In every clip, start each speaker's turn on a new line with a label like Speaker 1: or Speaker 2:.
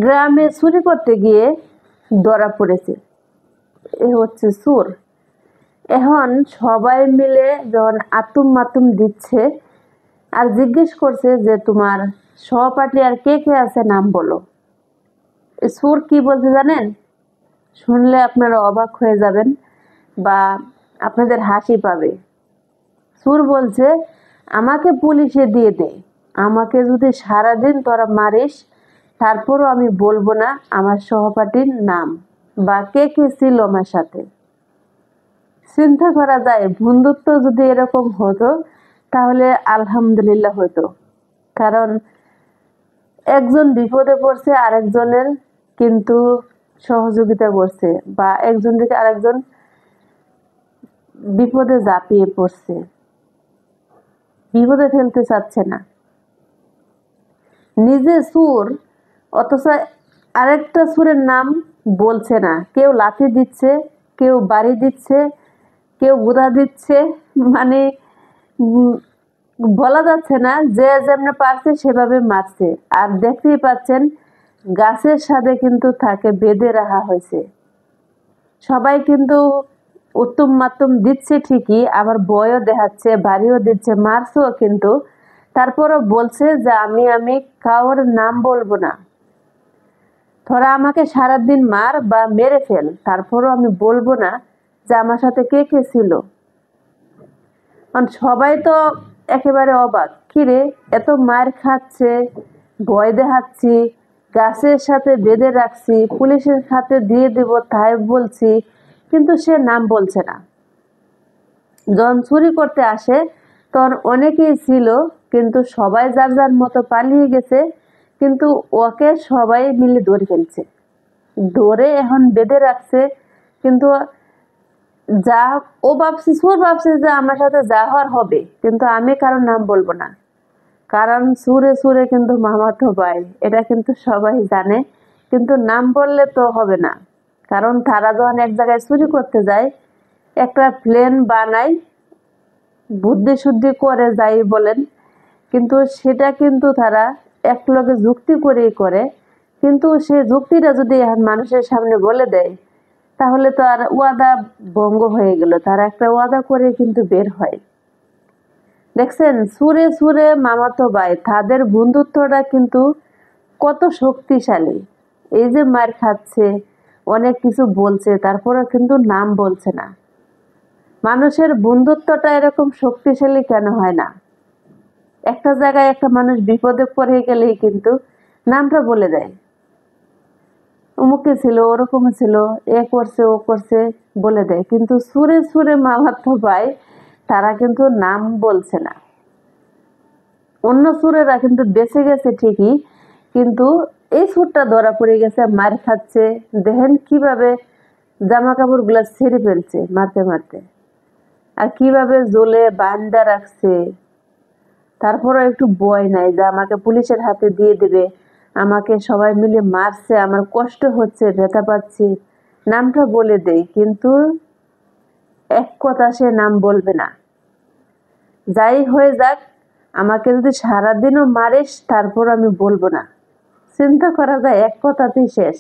Speaker 1: গ্রামে চুরি করতে গিয়ে ধরা পড়েছে। এ হচ্ছে চোর। এখন সবাই মিলে যখন আতুম মাতুম দিচ্ছে আর জিজ্ঞেস করছে যে তোমার সহপাঠী আর কে কে আছে নাম বলো। এ চোর কি বলছে জানেন? শুনলে আপনারা অবাক হয়ে যাবেন বা আপনাদের হাসি পাবে। চোর বলছে আমাকে পুলিশে দিয়ে দে, আমাকে যদি সারাদিন তোরা মারিস তারপরও আমি বলবো না আমার সহপাঠীর নাম বা কে কে ছিল আমার সাথে। চিন্তা করা যায় বন্ধুত্ব যদি এরকম হতো তাহলে আলহামদুলিল্লাহ হতো। কারণ একজন বিপদে পড়ছে আরেকজনের কিন্তু সহযোগিতা করছে বা একজন থেকে আরেকজন বিপদে ঝাঁপিয়ে পড়ছে, বিপদে ফেলতে চাচ্ছে না। নিজে চোর অথচ আরেকটা চোরের নাম বলছে না। কেউ লাথি দিচ্ছে, কেউ বাড়ি দিচ্ছে, কেউ গুঁতা দিচ্ছে, মানে বলা যাচ্ছে না, যে যেমন পারছে সেভাবে মারছে। আর দেখতেই পাচ্ছেন গাছের সাথে কিন্তু তাকে বেঁধে রাখা হয়েছে। সবাই কিন্তু উত্তম মাত্তম দিচ্ছে ঠিকই, আবার বয়ও দেখাচ্ছে, বাড়িও দিচ্ছে, মারছেও, কিন্তু তারপরও বলছে যে আমি কারোর নাম বলবো না। তোরা আমাকে সারাদিন মার বা মেরে ফেল, তারপরও আমি বলবো না যে আমার সাথে কে কে ছিল। সবাই তো একেবারে অবাক, কিরে এত মার খাচ্ছে, ভয় দেখাচ্ছি, গাছের সাথে বেঁধে রাখছি, পুলিশের হাতে দিয়ে দেব তাই বলছি, কিন্তু সে নাম বলছে না। যখন চুরি করতে আসে তখন অনেকেই ছিল, কিন্তু সবাই যার যার মতো পালিয়ে গেছে, কিন্তু ওকে সবাই মিলে ধরে ফেলছে, ধরে এখন বেঁধে রাখছে। কিন্তু যা ও ভাবছে, চোর ভাবছে যে আমার সাথে যা হওয়ার হবে, কিন্তু আমি কারোর নাম বলবো না। কারণ সুরে সুরে কিন্তু মামাতো ভাই, এটা কিন্তু সবাই জানে, কিন্তু নাম বললে তো হবে না। কারণ তারা যখন এক জায়গায় চুরি করতে যায়, একটা প্ল্যান বানায়, বুদ্ধি শুদ্ধি করে যাই বলেন, কিন্তু সেটা কিন্তু তারা একলগে যুক্তি করেই করে। কিন্তু সে যুক্তিটা যদি এখন মানুষের সামনে বলে দেয় তাহলে তো আর ওয়াদা ভঙ্গ হয়ে গেল। তারা একটা ওয়াদা করে কিন্তু বের হয়। দেখছেন সুরে সুরে মামাতো ভাই, তাদের বন্ধুত্বটা কিন্তু কত শক্তিশালী। এই যে মার খাচ্ছে, অনেক কিছু বলছে, তারপরে কিন্তু নাম বলছে না। মানুষের বন্ধুত্বটা এরকম শক্তিশালী কেন হয় না? একটা জায়গায় একটা মানুষ বিপদে পড়ে গেলেই কিন্তু নামটা বলে দেয়, অমুকে ছিল, ওরকম ছিল, এ করছে ও করছে বলে দেয়। কিন্তু সুরে সুরে মামাতো ভাই তারা কিন্তু নাম বলছে না। অন্য সুরেরা কিন্তু বেঁচে গেছে ঠিকই, কিন্তু এই সুরটা ধরা পড়ে গেছে, মার খাচ্ছে। দেখেন কিভাবে জামা কাপড় গুলা ছিঁড়ে ফেলছে মারতে মারতে, আর কিভাবে জ্বলে বান্ধা রাখছে। তারপরও একটু ভয় নাই যে আমাকে পুলিশের হাতে দিয়ে দেবে, আমাকে সবাই মিলে মারছে, আমার কষ্ট হচ্ছে, ব্যথা পাচ্ছি, নামটা বলে দেই। কিন্তু এক কথা সে নাম বলবে না। যাই হয়ে যাক, আমাকে যদি সারাদিনও মারিস তারপর আমি বলবো না। চিন্তা করা যায়, এক কথাতেই শেষ,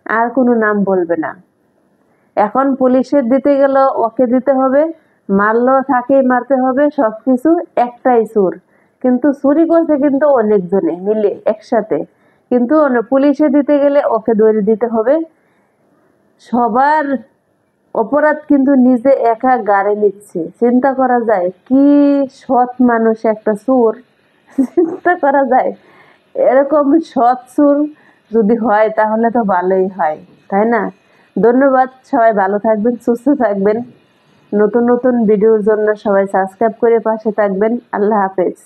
Speaker 1: আর কোনো নাম বলবে না। এখন পুলিশের দিতে গেল ওকে দিতে হবে, মারলেও তাকেই মারতে হবে, সবকিছু। একটাই চোর, কিন্তু চুরি করছে কিন্তু অনেকজনে মিলে একসাথে, কিন্তু পুলিশে দিতে গেলে ওকে ধরে দিতে হবে। সবার অপরাধ কিন্তু নিজে একা গাড়ে নিচ্ছে। চিন্তা করা যায় কি সৎ মানুষ একটা চোর। চিন্তা করা যায় এরকম সৎ চোর যদি হয় তাহলে তো ভালোই হয়, তাই না? ধন্যবাদ, সবাই ভালো থাকবেন, সুস্থ থাকবেন। নতুন নতুন ভিডিওর জন্য সবাই সাবস্ক্রাইব করে পাশে থাকবেন। আল্লাহ হাফেজ।